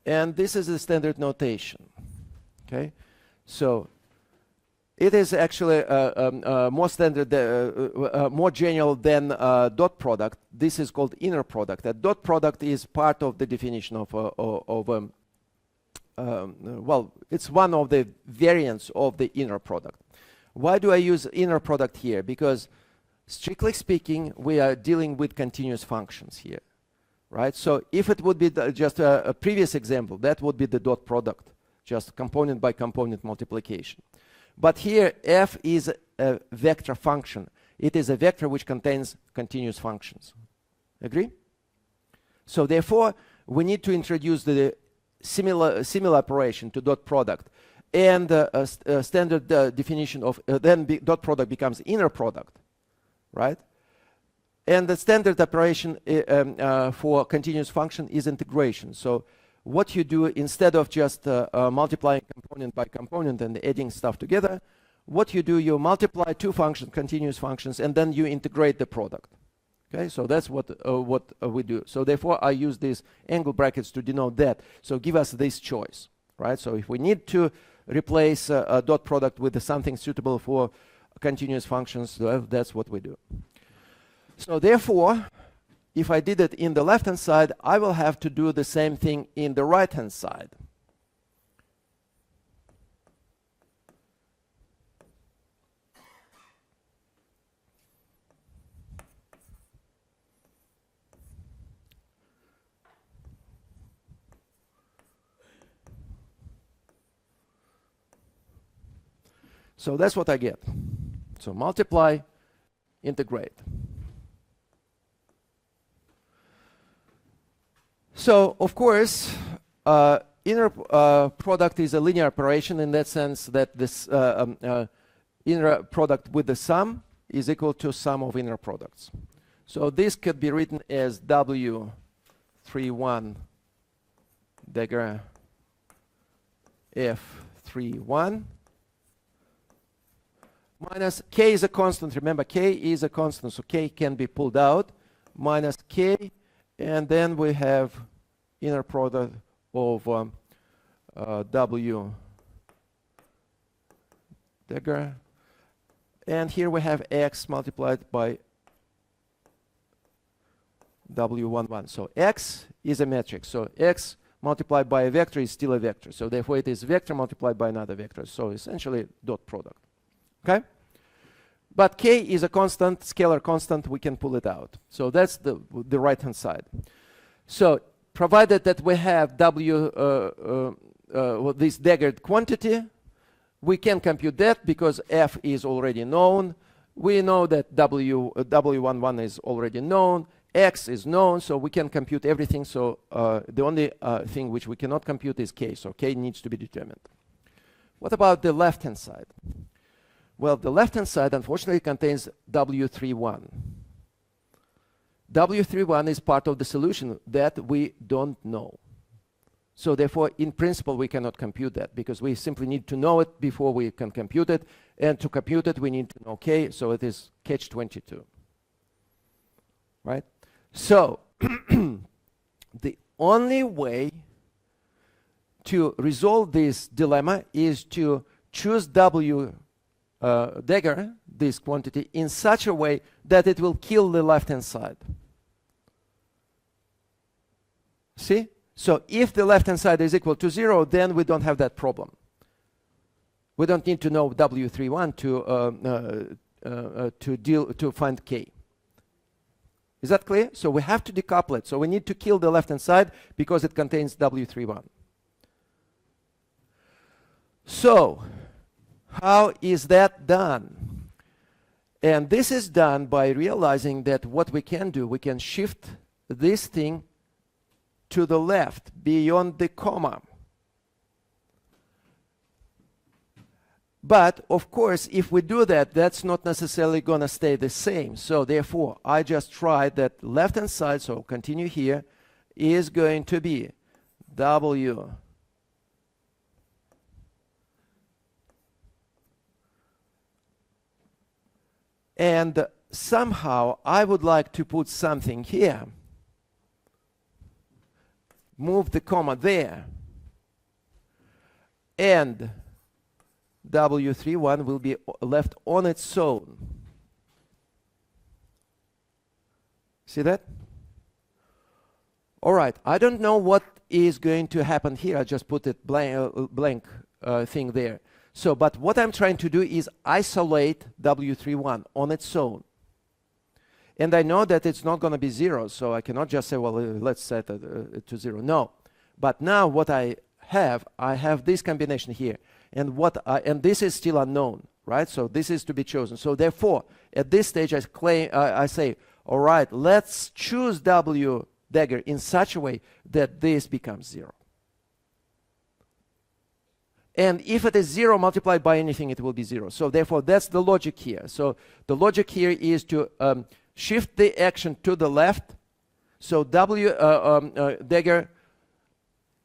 And this is the standard notation. Okay, so it is actually more standard, more general than dot product. This is called inner product. A dot product is part of the definition of well, it's one of the variants of the inner product. Why do I use inner product here? Because strictly speaking, we are dealing with continuous functions here. Right? So if it would be just a previous example, that would be the dot product, just component by component multiplication. But here f is a vector function. It is a vector which contains continuous functions. Agree? So therefore, we need to introduce the similar operation to dot product, and a standard definition of then dot product becomes inner product, right? And the standard operation for continuous function is integration. So what you do, instead of just multiplying component by component and adding stuff together, what you do, you multiply two functions, continuous functions, and then you integrate the product. Okay, so that's what we do. So therefore, I use these angle brackets to denote that. So give us this choice, right? So if we need to replace a dot product with something suitable for continuous functions, that's what we do. So therefore, if I did it in the left-hand side, I will have to do the same thing in the right-hand side. So that's what I get. So multiply, integrate. So, of course, inner product is a linear operation in that sense that this inner product with the sum is equal to sum of inner products. So this could be written as W31 dagger F31 minus K is a constant. Remember, K is a constant, so K can be pulled out, minus K, and then we have inner product of W dagger, and here we have X multiplied by W11. So X is a metric, so X multiplied by a vector is still a vector, so therefore it is vector multiplied by another vector, so essentially dot product. Okay? But K is a constant, scalar constant, we can pull it out. So that's the right-hand side. So provided that we have this daggered quantity, we can compute that because F is already known. We know that W11 is already known. X is known, so we can compute everything. So the only thing which we cannot compute is K. So K needs to be determined. What about the left-hand side? Well, the left-hand side, unfortunately, contains W31. W31 is part of the solution that we don't know. So therefore, in principle, we cannot compute that because we simply need to know it before we can compute it. And to compute it, we need to know K, so it is catch-22. Right? So the only way to resolve this dilemma is to choose W dagger, this quantity, in such a way that it will kill the left-hand side. See? So if the left-hand side is equal to 0, then we don't have that problem. We don't need to know W31 to find K. Is that clear? So we have to decouple it. So we need to kill the left-hand side because it contains W31. So how is that done? And this is done by realizing that what we can do, we can shift this thing to the left beyond the comma. But of course, if we do that, that's not necessarily going to stay the same. So therefore, I just tried that left-hand side, so continue here, is going to be W and somehow I would like to put something here, move the comma there, and W31 will be left on its own. See that? All right, I don't know what is going to happen here. I just put it blank thing there. So, but what I'm trying to do is isolate W31 on its own. And I know that it's not going to be 0, so I cannot just say, well, let's set it to 0. No. But now what I have this combination here. And and this is still unknown, right? So this is to be chosen. So therefore, at this stage, I say, all right, let's choose W dagger in such a way that this becomes 0. And if it is 0 multiplied by anything, it will be 0. So therefore, that's the logic here. So the logic here is to shift the action to the left. So W dagger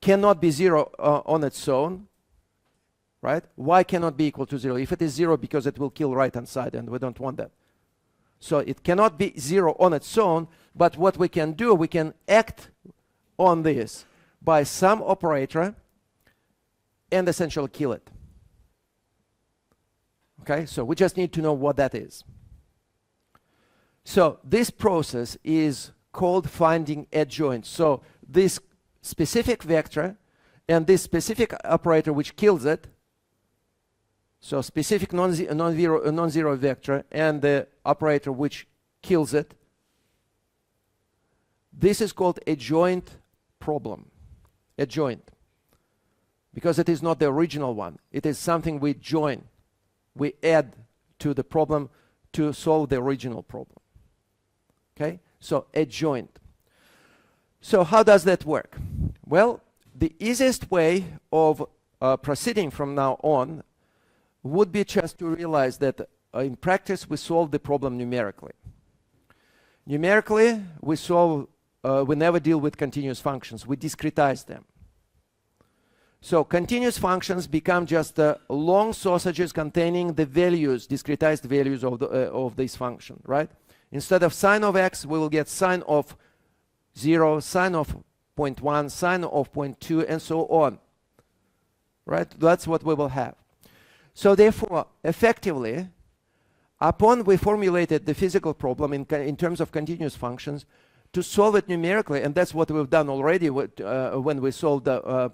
cannot be 0 on its own. Right? Y cannot be equal to 0. If it is 0, because it will kill right-hand side, and we don't want that. So it cannot be 0 on its own, but what we can do, we can act on this by some operator and essentially kill it. Okay? So we just need to know what that is. So this process is called finding adjoint. So this specific vector and this specific operator which kills it, so specific non-zero vector and the operator which kills it, this is called adjoint problem. Adjoint. Because it is not the original one. It is something we join. We add to the problem to solve the original problem. Okay? So adjoint. So how does that work? Well, the easiest way of proceeding from now on would be just to realize that in practice we solve the problem numerically. Numerically, we never deal with continuous functions. We discretize them. So continuous functions become just long sausages containing the values, discretized values of this function, right? Instead of sine of x, we will get sine of 0, sine of 0.1, sine of 0.2, and so on. Right? That's what we will have. So therefore, effectively, upon we formulated the physical problem in terms of continuous functions, to solve it numerically, and that's what we've done already when we solved the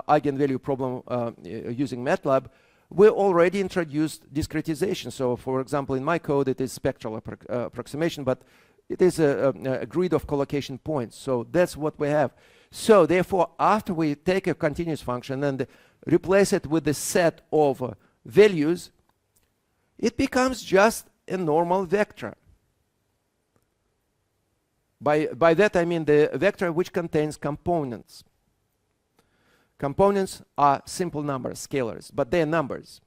eigenvalue problem using MATLAB, we already introduced discretization. So for example, in my code, it is spectral approximation, but it is a grid of collocation points. So that's what we have. So therefore, after we take a continuous function and replace it with a set of values, it becomes just a normal vector. By that I mean the vector which contains components. Components are simple numbers, scalars, but they are numbers.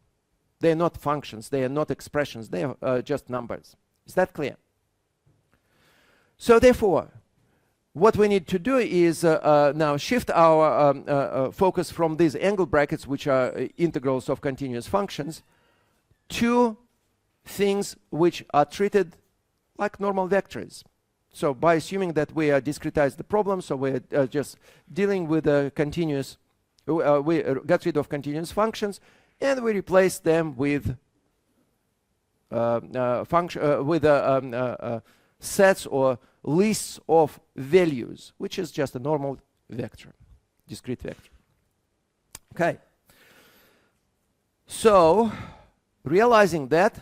They are not functions, they are not expressions, they are just numbers. Is that clear? So therefore, what we need to do is now shift our focus from these angle brackets, which are integrals of continuous functions, to things which are treated like normal vectors. So by assuming that we discretize the problem, so we're just dealing with a continuous, we got rid of continuous functions, and we replace them with sets or lists of values, which is just a normal vector, discrete vector. Okay. So, realizing that,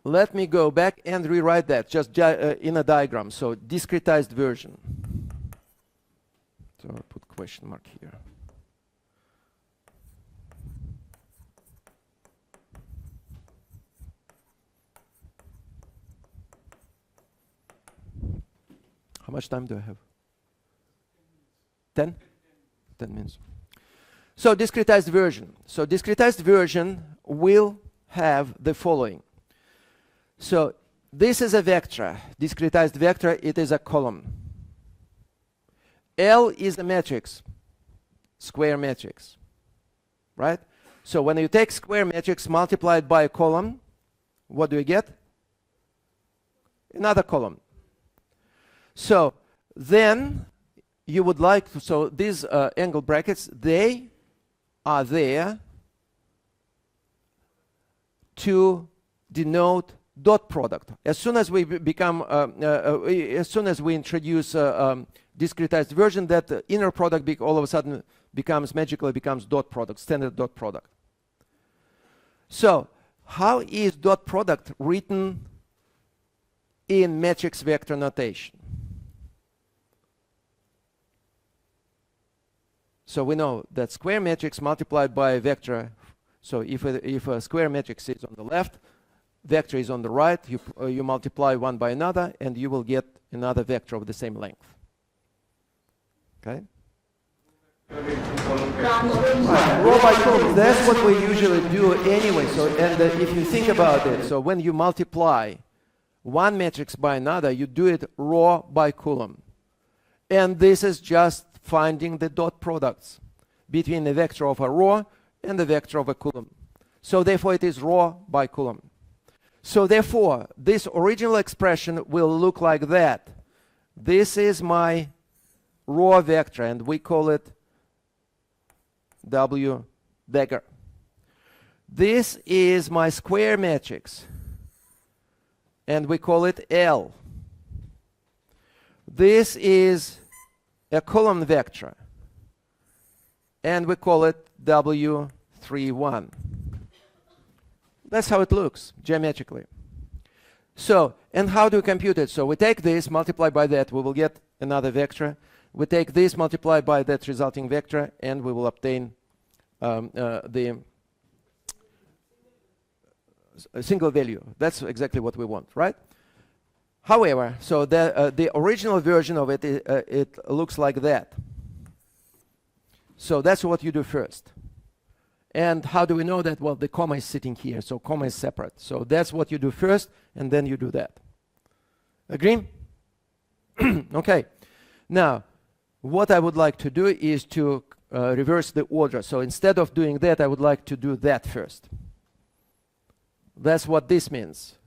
let me go back and rewrite that just in a diagram. So, discretized version. So, I'll put question mark here. How much time do I have? 10? 10 minutes. So, discretized version. So, discretized version will have the following. So, this is a vector, discretized vector, it is a column. L is a matrix, square matrix, right? So, when you take square matrix multiplied by a column, what do you get? Another column. So, then you would like to, so these angle brackets, they are there to denote dot product. As soon as we become, as soon as we introduce discretized version, that inner product all of a sudden magically becomes dot product, standard dot product. So, how is dot product written in matrix vector notation? So we know that square matrix multiplied by a vector. So if a square matrix is on the left, vector is on the right, you multiply one by another, and you will get another vector of the same length. Okay? Row by column, that's what we usually do anyway. So, and if you think about it, so when you multiply one matrix by another, you do it row by column. And this is just finding the dot products between the vector of a row and the vector of a column. So therefore it is row by column. So therefore this original expression will look like that. This is my row vector and we call it W dagger. This is my square matrix and we call it L. This is a column vector and we call it W31. That's how it looks geometrically. So, and how do we compute it? So we take this, multiply by that, we will get another vector. We take this, multiply by that resulting vector, and we will obtain the single value. That's exactly what we want, right? However, so the original version of it, it looks like that. So that's what you do first. And how do we know that? Well, the comma is sitting here, so comma is separate. So that's what you do first, and then you do that. Agree? Okay. Now, what I would like to do is to reverse the order. So instead of doing that, I would like to do that first. That's what this means,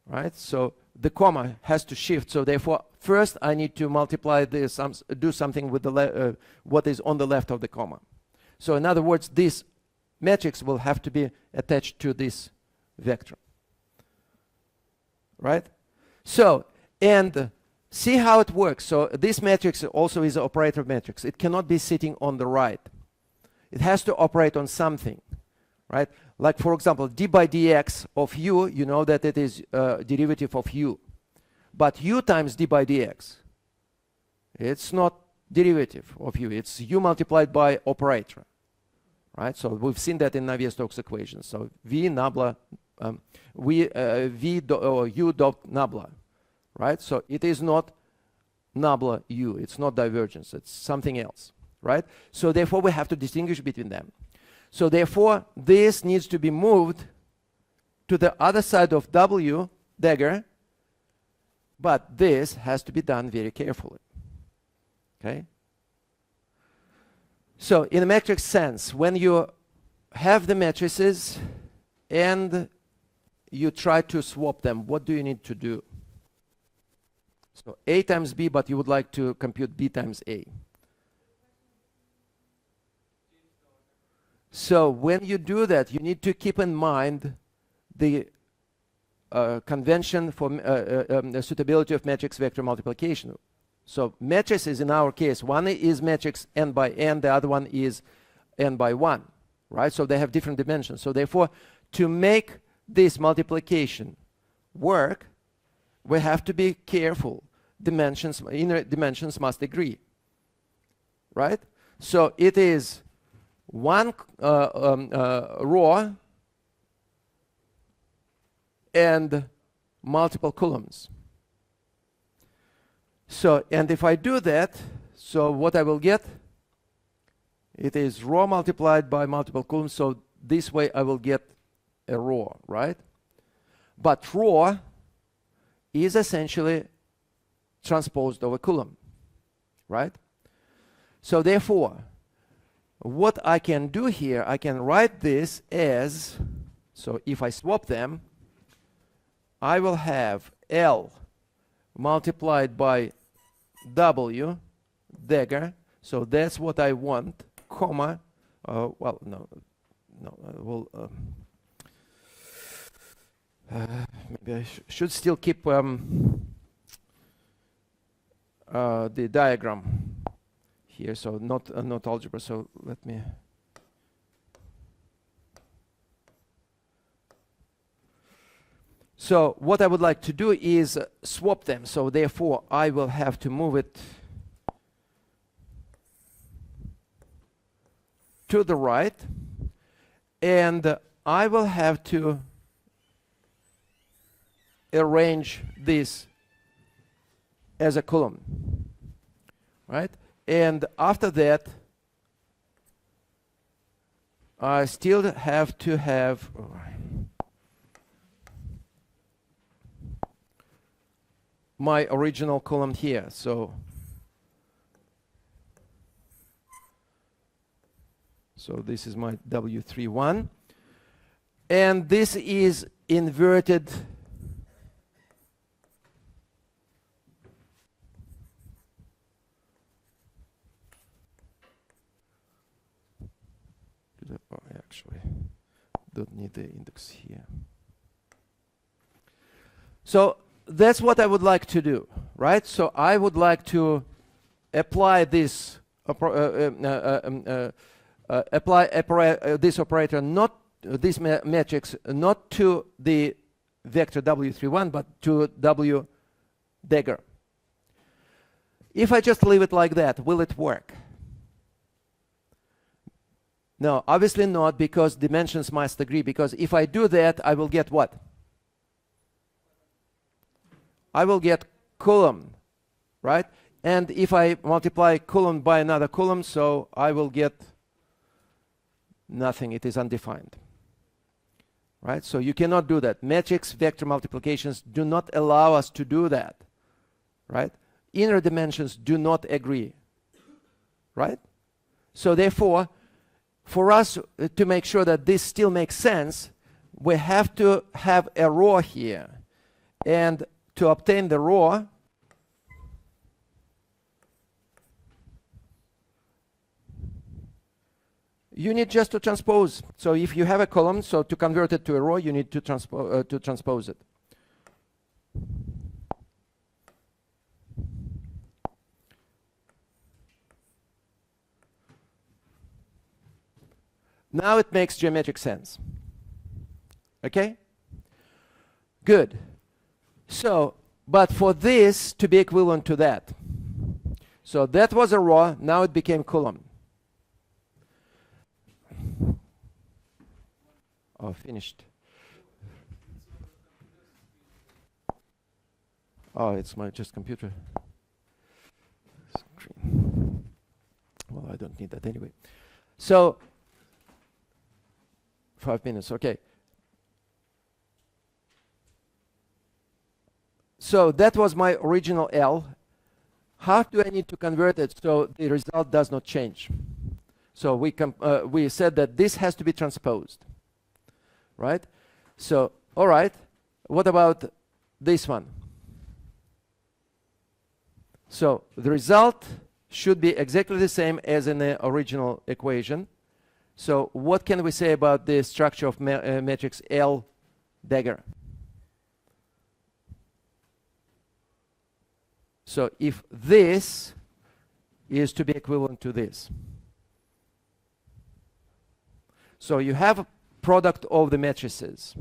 right? So the comma has to shift. So therefore, first I need to multiply this, do something with the what is on the left of the comma. So in other words, this matrix will have to be attached to this vector, right? So, and see how it works. So this matrix also is an operator matrix. It cannot be sitting on the right. It has to operate on something, right? Like for example, d by dx of u, you know that it is derivative of u. But u times d by dx, it's not derivative of u. It's u multiplied by operator. Right, so we've seen that in Navier-Stokes equation. So v nabla, u dot nabla, right? So it is not nabla u. It's not divergence. It's something else, right? So therefore we have to distinguish between them. So therefore this needs to be moved to the other side of W dagger, but this has to be done very carefully. Okay. So in a matrix sense, when you have the matrices and you try to swap them, what do you need to do? So A times B, but you would like to compute B times A. So when you do that, you need to keep in mind the convention for the suitability of matrix vector multiplication. So matrices in our case, one is matrix n by n, the other one is n by 1, right? So they have different dimensions. So therefore, to make this multiplication work, we have to be careful. Dimensions, inner dimensions must agree, right? So it is one row and multiple columns. So, and if I do that, so what I will get, it is row multiplied by multiple columns. So this way I will get a row, right? But row is essentially transposed over column, right? So therefore, what I can do here, I can write this as, so if I swap them, I will have L multiplied by W dagger. So that's what I want, comma, well, no, we'll, maybe I should still keep the diagram here, so not algebra. So let me. So what I would like to do is swap them. So therefore, I will have to move it to the right, and I will have to arrange this as a column, right? And after that, I still have to have my original column here. So this is my W31, and this is inverted I actually don't need the index here. So that's what I would like to do, right? So I would like to apply this this operator, not this matrix, not to the vector W31, but to W dagger. If I just leave it like that, will it work? No, obviously not, because dimensions must agree. Because if I do that, I will get what? I will get column, right? And if I multiply column by another column, so I will get nothing. It is undefined, right? So you cannot do that. Matrix vector multiplications do not allow us to do that, right? Inner dimensions do not agree, right? So therefore, for us to make sure that this still makes sense, we have to have a row here. And to obtain the row, you need just to transpose. So if you have a column, so to convert it to a row, you need to transpose it. Now it makes geometric sense. Okay? Good. So, but for this to be equivalent to that, so that was a row, now it became column. Oh, finished. Oh, it's my just computer screen. Well, I don't need that anyway. So, 5 minutes, okay. So that was my original L. How do I need to convert it so the result does not change? So we said that this has to be transposed, right? So, all right, what about this one? So the result should be exactly the same as in the original equation. So what can we say about the structure of matrix L dagger? So if this is to be equivalent to this, so you have a product of the matrices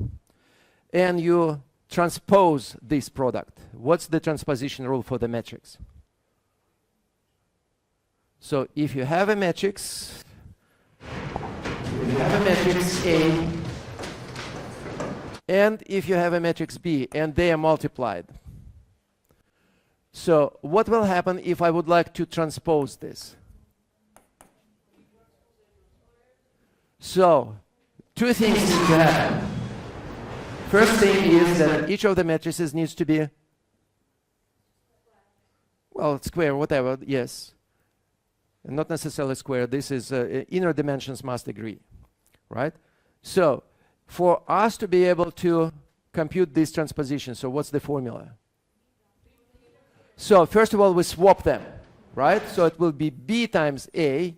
and you transpose this product. What's the transposition rule for the matrix? So if you have a matrix, A, and if you have a matrix B, and they are multiplied. So what will happen if I would like to transpose this? So two things need to happen. First thing is that each of the matrices needs to be, well, square, whatever, yes. Not necessarily square. This is inner dimensions must agree, right? So for us to be able to compute this transposition, so what's the formula? So first of all, we swap them, right? So it will be B times A,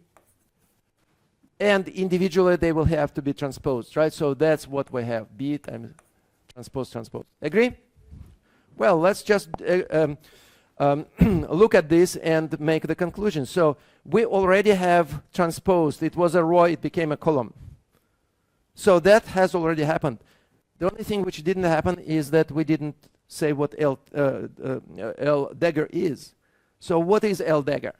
and individually they will have to be transposed, right? So that's what we have, B times transpose. Agree? Well, let's just look at this and make the conclusion. So we already have transposed. It was a row, it became a column. So that has already happened. The only thing which didn't happen is that we didn't say what L dagger is. So what is L dagger?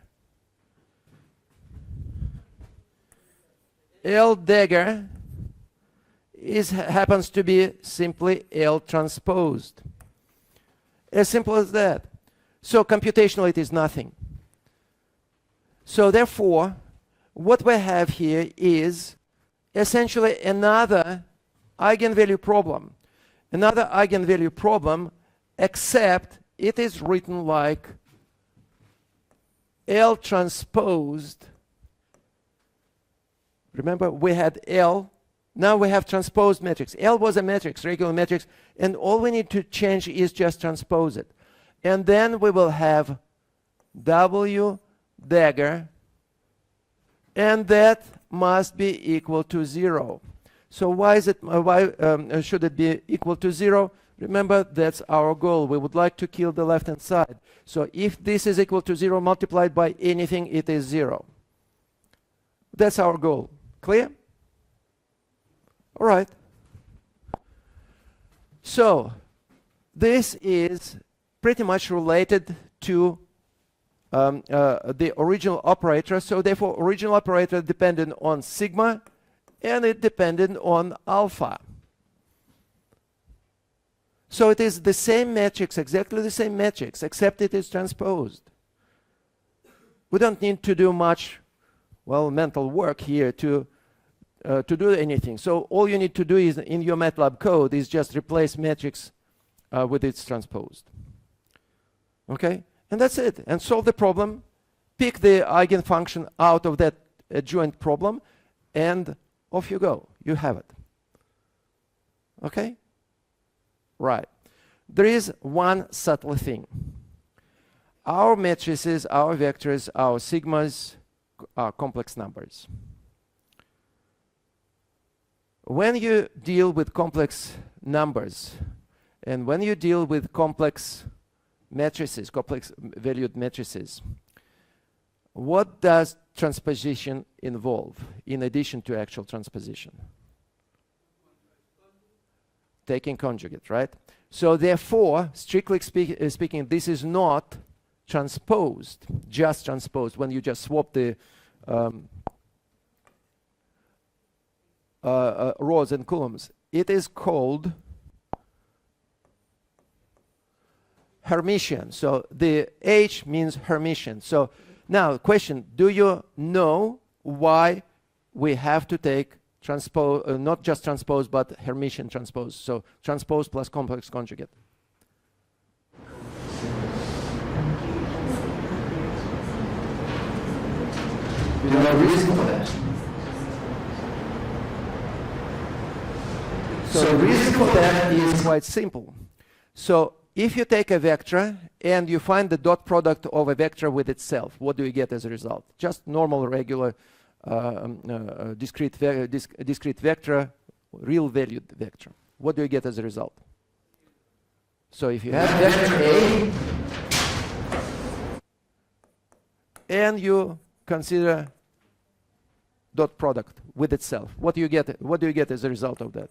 L dagger happens to be simply L transposed. As simple as that. So computationally it is nothing. So therefore, what we have here is essentially another eigenvalue problem. Another eigenvalue problem, except it is written like L transposed. Remember, we had L. Now we have transposed matrix. L was a matrix, regular matrix, and all we need to change is just transpose it. And then we will have W dagger, and that must be equal to 0. So why should it be equal to 0? Remember, that's our goal. We would like to kill the left-hand side. So if this is equal to 0 multiplied by anything, it is 0. That's our goal. Clear? All right. So this is pretty much related to the original operator. So therefore, original operator depended on sigma, and it depended on alpha. So it is the same matrix, exactly the same matrix, except it is transposed. We don't need to do much, well, mental work here to do anything. So all you need to do is in your MATLAB code is just replace matrix with its transposed. Okay? And that's it. And solve the problem. Pick the eigenfunction out of that adjoint problem, and off you go. You have it. Okay? Right. There is one subtle thing. Our matrices, our vectors, our sigmas are complex numbers. When you deal with complex numbers, and when you deal with complex matrices, complex valued matrices, what does transposition involve in addition to actual transposition? Taking conjugate, right? So therefore, strictly speaking, this is not transposed, just transposed, when you just swap the rows and columns. It is called Hermitian. So the H means Hermitian. So now, question, do you know why we have to take transpose, not just transpose, but Hermitian transpose? So transpose plus complex conjugate. You know the reason for that? So the reason for that is quite simple. So if you take a vector and you find the dot product of a vector with itself, what do you get as a result? Just normal, regular discrete vector, real valued vector. What do you get as a result? So if you have vector A and you consider dot product with itself, what do you get? What do you get as a result of that?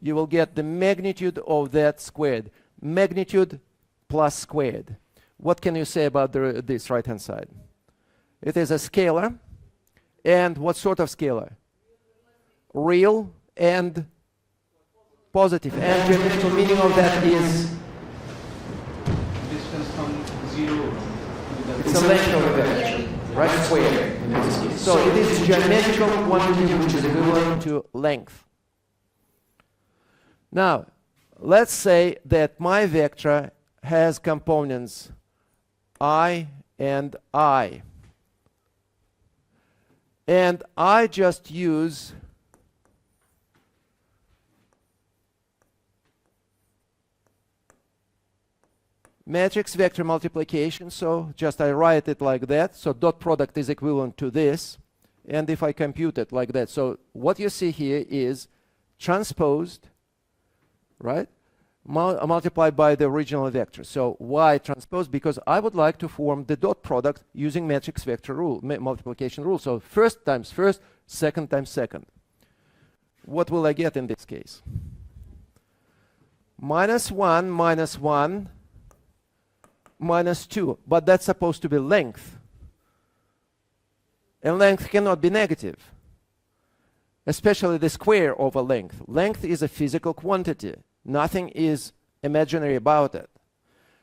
You will get the magnitude of that squared. Magnitude plus squared. What can you say about this right-hand side? It is a scalar. And what sort of scalar? Real and positive. And the geometrical meaning of that is? Distance from 0. It's a length of the vector, right? Squared in this case. So it is geometrical quantity which is equivalent to length. Now, let's say that my vector has components I and I. And I just use matrix vector multiplication. So just I write it like that. So dot product is equivalent to this. And if I compute it like that. So what you see here is transposed, right? Multiplied by the original vector. So y transpose, because I would like to form the dot product using matrix vector rule, multiplication rule. So first times first, second times second. What will I get in this case? -1, -1, -2. But that's supposed to be length. And length cannot be negative, especially the square of a length. Length is a physical quantity. Nothing is imaginary about it.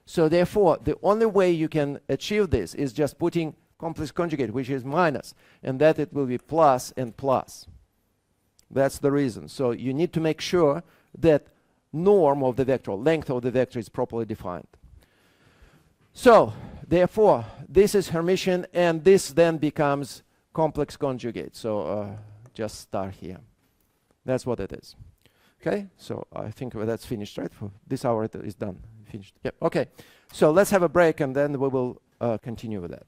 So therefore, the only way you can achieve this is just putting complex conjugate, which is minus, and that it will be plus and plus. That's the reason. So you need to make sure that norm of the vector, length of the vector, is properly defined. So therefore, this is Hermitian, and this then becomes complex conjugate. So just start here. That's what it is. Okay, so I think that's finished, right? For this hour it is done, finished. Yep. Okay, so let's have a break and then we will continue with that.